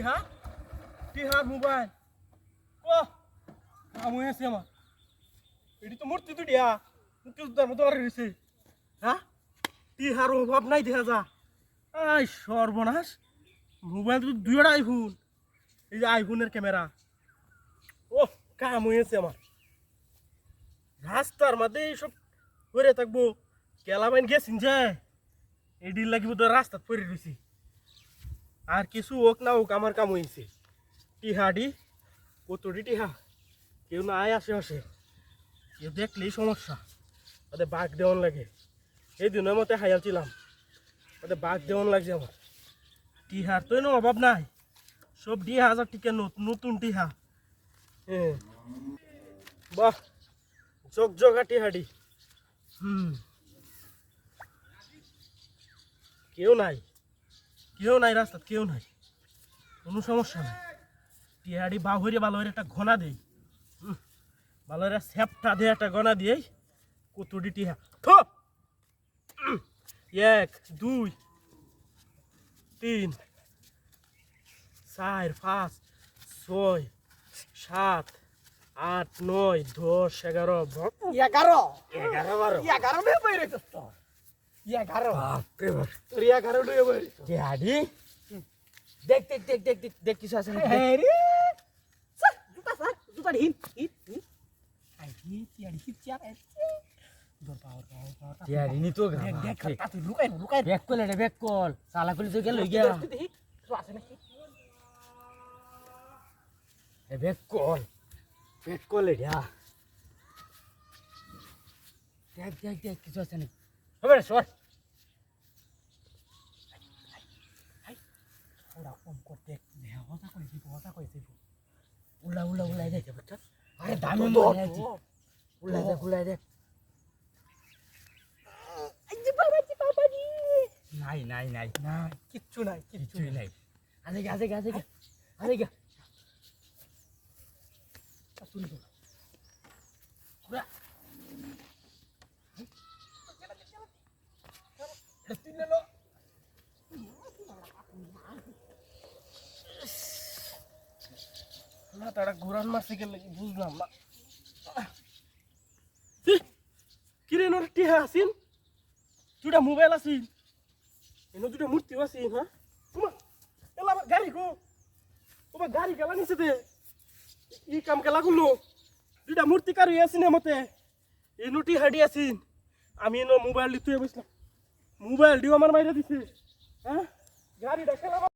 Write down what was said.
টিহা টিহার mobile ও আমি এসে আমার এটি তো মূর্তি দুটিয়া মুক্তিযোদ্ধার মতো আর রয়েছে হ্যাঁ টিহার অভাব নাই দেখা যা আই সর্বনাশ মোবাইল তো দুইটা আইফোন এই যে আইফোনের ক্যামেরা ও কাম হয়েছে আমার রাস্তার মধ্যে এইসব করে থাকবো কেলামাইন গেছিন যে এডির লাগিব তো রাস্তা পরে রয়েছি আর কিছু হোক না হোক আমার কাম হয়েছে টিহাডি কতটি টিহা কেউ না আয় আশেপাশে কেউ দেখলেই সমস্যা ওদের বাঘ দেওয়ান লাগে এই দিনের মতে হাইয়ালছিলাম ওদের বাঘ দেওয়ান লাগছে আমার টিহার তো এনে অভাব নাই সব ২০০০ টিকা নতুন টিহা হ্যাঁ বাহ জগজগা টিহাডি কেউ নাই রাস্তা কেউ নাই কোনো সমস্যা নাই টিহাডি বাহরে ভালো একটা ঘনা দেই ভালো স্যাপটা দিয়ে একটা গনা দিয়ে কতটি টিহা ১ ২ ৩ ৪ ৫ ৬ ৭ ৮ ৯ ১০ ১১ 11 ১১ ১২ 11 মে বাইরে তো 11 বাপরে বাপ তোর ১১ ডুবে বাইরে টিহাডি দেখ কিছু আছে হ্যাঁ রে স্যার জুতা হিন আই টিহাডি কি চাপ দর পাওয়ার টিহাডি নি তো দেখ তুই লুকাই ব্যাক কল রে ব্যাক কল সালা কলি তো গেল গিয়া দেখি তো আছে নাকি এ ব্যাক কল রে দেখ কিছু আছে নাকি হবে সর ওরা কম করতে হতা করে দিব উল্লাই দেখ বুঝছ আরে দামি তো মরে আছে উল্লাই দেখ এই যে বাবা জি নাই না কিচ্ছু নাই কিছুই নাই আরে গা তুই তো পুরা তুই লো না তারা ঘোরান মারছে গেলে বুঝলাম না কিরে নোর টিহা আসিন দুটা মোবাইল আসিন এনে দুটা মূর্তি আসিন হ্যাঁ তোমার এলা আমার গাড়ি গো তোমার গাড়ি গেলা নিচে দে ই কাম গেলা গুলো দুটা মূর্তি কারি আসিন মতে এনো টিহাডি আসিন আমি এনো মোবাইল দিতে বসলাম মোবাইল দিও আমার মাইরা দিছে হ্যাঁ গাড়িটা খেলা